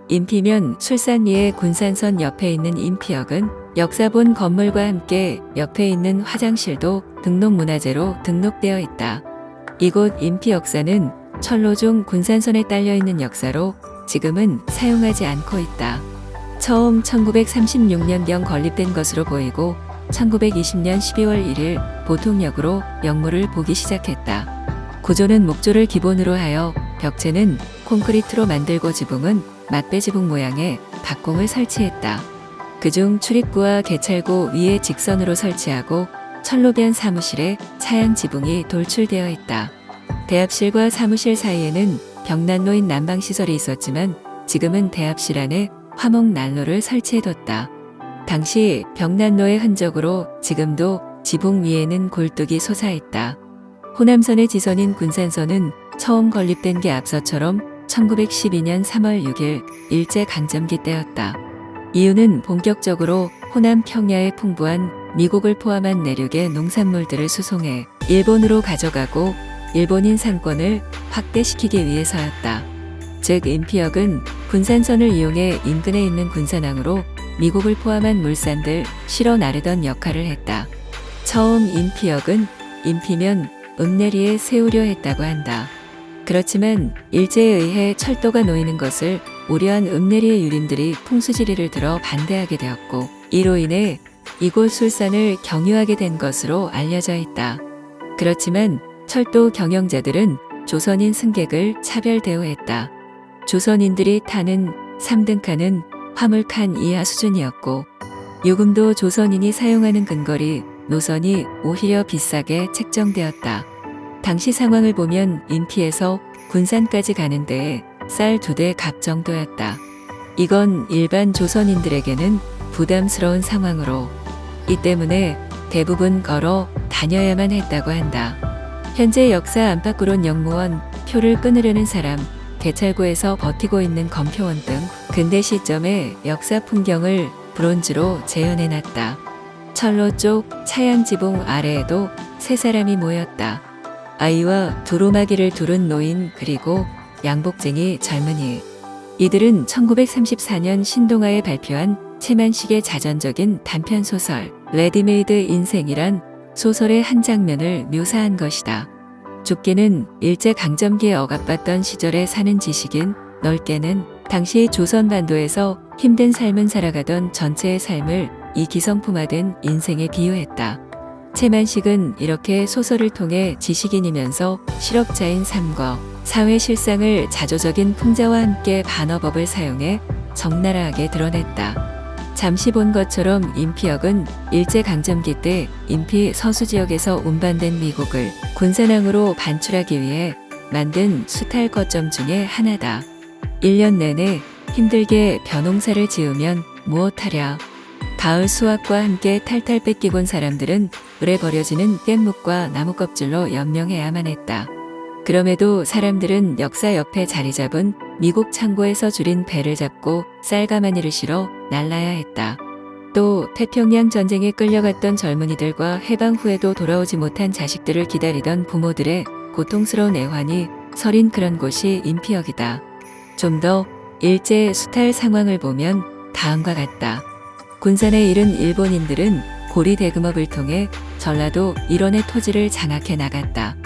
인피면 술산리의 군산선 옆에 있는 인피역은 역사본 건물과 함께 옆에 있는 화장실도 등록문화재로 등록되어 있다. 이곳 인피역사는 철로중 군산선에 딸려있는 역사로 지금은 사용하지 않고 있다. 처음 1936년경 건립된 것으로 보이고 1920년 12월 1일 보통역으로 역물을 보기 시작했다. 구조는 목조를 기본으로 하여 벽체는 콘크리트로 만들고 지붕은 맞배 지붕 모양의 박공을 설치했다. 그중 출입구와 개찰구 위에 직선으로 설치하고 철로변 사무실에 차양 지붕이 돌출되어 있다. 대합실과 사무실 사이에는 벽난로인 난방시설이 있었지만 지금은 대합실 안에 화목 난로를 설치해뒀다. 당시 벽난로의 흔적으로 지금도 지붕 위에는 골뚝이 솟아있다. 호남선의 지선인 군산선은 처음 건립된 게 앞서처럼 1912년 3월 6일 일제강점기 때였다. 이유는 본격적으로 호남 평야에 풍부한 미국을 포함한 내륙의 농산물들을 수송해 일본으로 가져가고 일본인 상권을 확대시키기 위해서였다. 즉 인피역은 군산선을 이용해 인근에 있는 군산항으로 미국을 포함한 물산들 실어 나르던 역할을 했다. 처음 인피역은 인피면 읍내리에 세우려 했다고 한다. 그렇지만 일제에 의해 철도가 놓이는 것을 우려한 읍내리의 유림들이 풍수지리를 들어 반대하게 되었고 이로 인해 이곳 술산을 경유하게 된 것으로 알려져 있다. 그렇지만 철도 경영자들은 조선인 승객을 차별 대우했다. 조선인들이 타는 3등칸은 화물칸 이하 수준이었고 요금도 조선인이 사용하는 근거리 노선이 오히려 비싸게 책정되었다. 당시 상황을 보면 인피에서 군산까지 가는 데에 쌀 2대 값 정도였다. 이건 일반 조선인들에게는 부담스러운 상황으로 이 때문에 대부분 걸어 다녀야만 했다고 한다. 현재 역사 안팎으론 역무원, 표를 끊으려는 사람, 개찰구에서 버티고 있는 검표원 등 근대 시점의 역사 풍경을 브론즈로 재현해놨다. 철로 쪽 차양 지붕 아래에도 세 사람이 모였다. 아이와 두루마기를 두른 노인 그리고 양복쟁이 젊은이. 이들은 1934년 신동아에 발표한 채만식의 자전적인 단편소설 레디메이드 인생이란 소설의 한 장면을 묘사한 것이다. 좁게는 일제강점기에 억압받던 시절에 사는 지식인, 넓게는 당시 조선반도에서 힘든 삶을 살아가던 전체의 삶을 이 기성품화된 인생에 비유했다. 채만식은 이렇게 소설을 통해 지식인이면서 실업자인 삶과 사회 실상을 자조적인 풍자와 함께 반어법을 사용해 적나라하게 드러냈다. 잠시 본 것처럼 인피역은 일제강점기 때 인피 서수지역에서 운반된 미국을 군산항으로 반출하기 위해 만든 수탈 거점 중에 하나다. 1년 내내 힘들게 벼농사를 지으면 무엇하랴. 가을 수확과 함께 탈탈 뺏기곤 사람들은 물에 버려지는 깻묵과 나무껍질로 연명해야만 했다. 그럼에도 사람들은 역사 옆에 자리 잡은 미국 창고에서 줄인 배를 잡고 쌀가마니를 실어 날라야 했다. 또 태평양 전쟁에 끌려갔던 젊은이들과 해방 후에도 돌아오지 못한 자식들을 기다리던 부모들의 고통스러운 애환이 서린 그런 곳이 인피역이다. 좀 더 일제 수탈 상황을 보면 다음과 같다. 군산에 이른 일본인들은 고리 대금업을 통해 전라도 일원의 토지를 장악해 나갔다.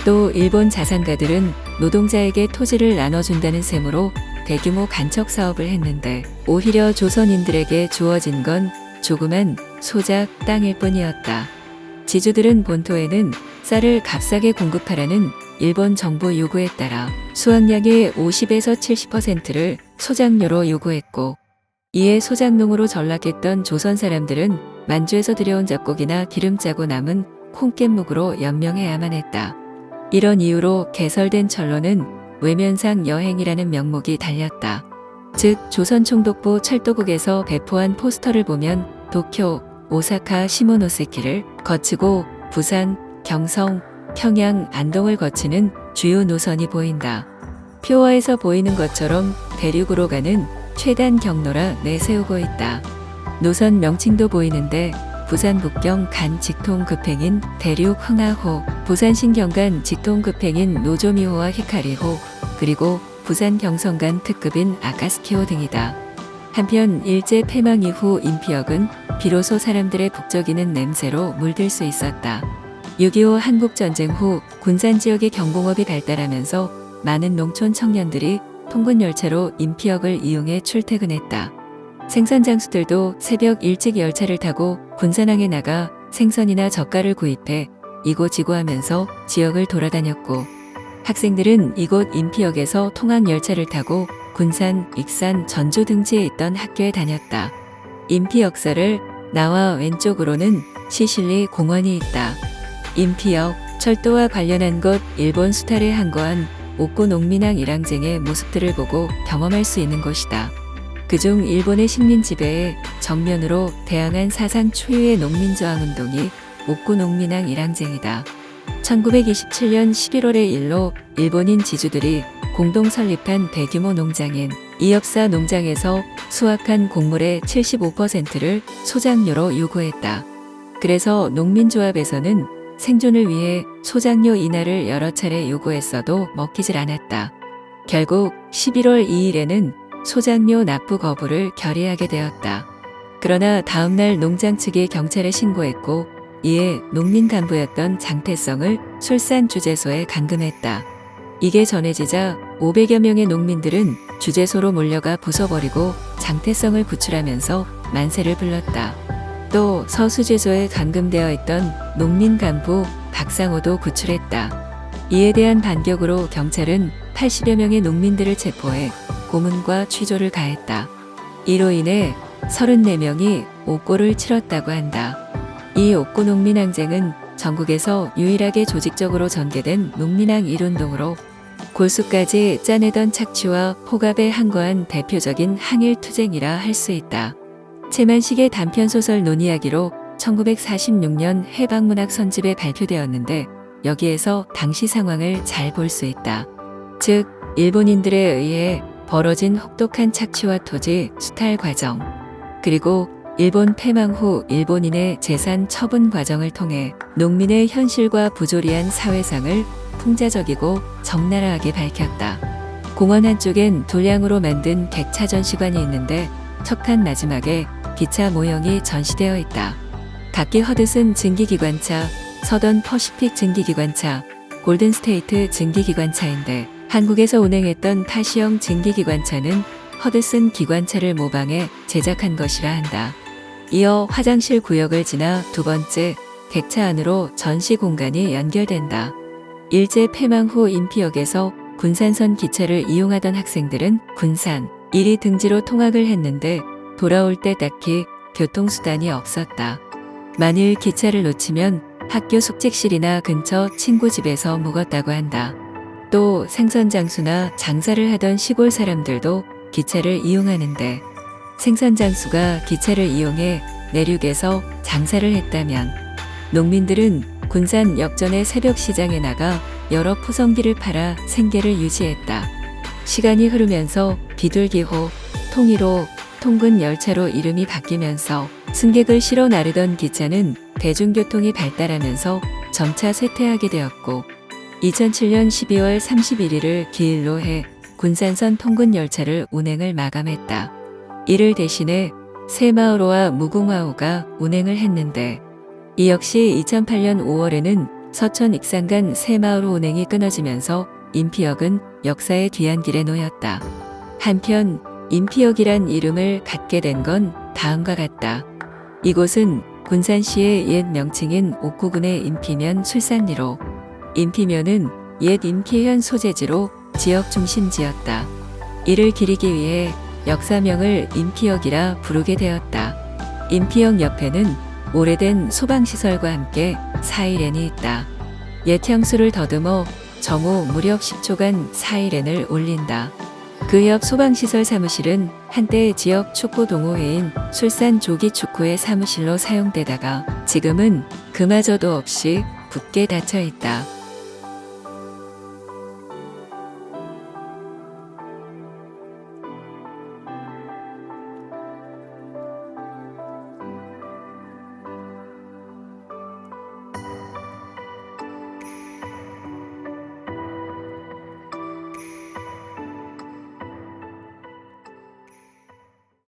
또 일본 자산가들은 노동자에게 토지를 나눠준다는 셈으로 대규모 간척 사업을 했는데 오히려 조선인들에게 주어진 건 조그만 소작 땅일 뿐이었다. 지주들은 본토에는 쌀을 값싸게 공급하라는 일본 정부 요구에 따라 수확량의 50에서 70%를 소작료로 요구했고 이에 소작농으로 전락했던 조선 사람들은 만주에서 들여온 잡곡이나 기름 짜고 남은 콩깻묵으로 연명해야만 했다. 이런 이유로 개설된 철로는 외면상 여행이라는 명목이 달렸다. 즉 조선총독부 철도국에서 배포한 포스터를 보면 도쿄, 오사카 시모노세키를 거치고 부산, 경성, 평양, 안동을 거치는 주요 노선이 보인다. 표어에서 보이는 것처럼 대륙으로 가는 최단 경로라 내세우고 있다. 노선 명칭도 보이는데 부산 북경 간 직통 급행인 대륙 흥하호, 부산 신경 간 직통 급행인 노조미호와 히카리호, 그리고 부산 경성간 특급인 아카스키호 등이다. 한편 일제 패망 이후 인피역은 비로소 사람들의 북적이는 냄새로 물들 수 있었다. 6.25 한국전쟁 후 군산 지역의 경공업이 발달하면서 많은 농촌 청년들이 통근 열차로 인피역을 이용해 출퇴근했다. 생선 장수들도 새벽 일찍 열차를 타고 군산항에 나가 생선이나 젓갈을 구입해 이고지고하면서 지역을 돌아다녔고, 학생들은 이곳 인피역에서 통학 열차를 타고 군산, 익산, 전주 등지에 있던 학교에 다녔다. 인피 역사를 나와 왼쪽으로는 시실리 공원이 있다. 인피역, 철도와 관련한 곳 일본 수탈에 항거한 옥고 농민항 일항쟁의 모습들을 보고 경험할 수 있는 곳이다. 그중 일본의 식민 지배에 정면으로 대항한 사상 초유의 농민저항운동이 옥고 농민항 일항쟁이다. 1927년 11월의 일로 일본인 지주들이 공동 설립한 대규모 농장인 이엽사 농장에서 수확한 곡물의 75%를 소작료로 요구했다. 그래서 농민조합에서는 생존을 위해 소작료 인하를 여러 차례 요구했어도 먹히질 않았다. 결국 11월 2일에는 소작료 납부 거부를 결의하게 되었다. 그러나 다음날 농장 측이 경찰에 신고했고, 이에 농민 간부였던 장태성을 술산주재소에 감금했다. 이게 전해지자 500여 명의 농민들은 주재소로 몰려가 부숴버리고 장태성을 구출하면서 만세를 불렀다. 또 서수재소에 감금되어 있던 농민 간부 박상호도 구출했다. 이에 대한 반격으로 경찰은 80여 명의 농민들을 체포해 고문과 취조를 가했다. 이로 인해 34명이 옥고를 치렀다고 한다. 이 옥고 농민항쟁은 전국에서 유일하게 조직적으로 전개된 농민항 일운동으로 골수까지 짜내던 착취와 포갑에 항거한 대표적인 항일투쟁이라 할 수 있다. 최만식의 단편소설 논이야기로 1946년 해방문학 선집에 발표되었는데, 여기에서 당시 상황을 잘 볼 수 있다. 즉, 일본인들에 의해 벌어진 혹독한 착취와 토지 수탈 과정, 그리고 일본 패망 후 일본인의 재산 처분 과정을 통해 농민의 현실과 부조리한 사회상을 풍자적이고 적나라하게 밝혔다. 공원 한쪽엔 돌량으로 만든 객차 전시관이 있는데 척한 마지막에 기차 모형이 전시되어 있다. 각기 허드슨 증기기관차, 서던 퍼시픽 증기기관차, 골든스테이트 증기기관차인데, 한국에서 운행했던 타시형 증기기관차는 허드슨 기관차를 모방해 제작한 것이라 한다. 이어 화장실 구역을 지나 두 번째 객차 안으로 전시 공간이 연결된다. 일제 패망 후 인피역에서 군산선 기차를 이용하던 학생들은 군산, 이리 등지로 통학을 했는데 돌아올 때 딱히 교통수단이 없었다. 만일 기차를 놓치면 학교 숙직실이나 근처 친구 집에서 묵었다고 한다. 또 생선장수나 장사를 하던 시골 사람들도 기차를 이용하는데, 생선장수가 기차를 이용해 내륙에서 장사를 했다면 농민들은 군산 역전의 새벽 시장에 나가 여러 푸성기를 팔아 생계를 유지했다. 시간이 흐르면서 비둘기호, 통일호, 통근 열차로 이름이 바뀌면서 승객을 실어 나르던 기차는 대중교통이 발달하면서 점차 쇠퇴하게 되었고, 2007년 12월 31일을 기일로 해 군산선 통근 열차를 운행을 마감했다. 이를 대신해 새마을호와 무궁화호가 운행을 했는데, 이 역시 2008년 5월에는 서천 익산간 새마을호 운행이 끊어지면서 인피역은 역사의 뒤안길에 놓였다. 한편 인피역이란 이름을 갖게 된 건 다음과 같다. 이곳은 군산시의 옛 명칭인 옥구군의 인피면 술산리로, 인피면은 옛 인피현 소재지로 지역 중심지였다. 이를 기리기 위해 역사명을 인피역이라 부르게 되었다. 인피역 옆에는 오래된 소방시설과 함께 사이렌이 있다. 옛 향수를 더듬어 정오 무렵 10초간 사이렌을 올린다. 그 옆 소방시설 사무실은 한때 지역 축구 동호회인 술산 조기축구의 사무실로 사용되다가 지금은 그마저도 없이 굳게 닫혀 있다.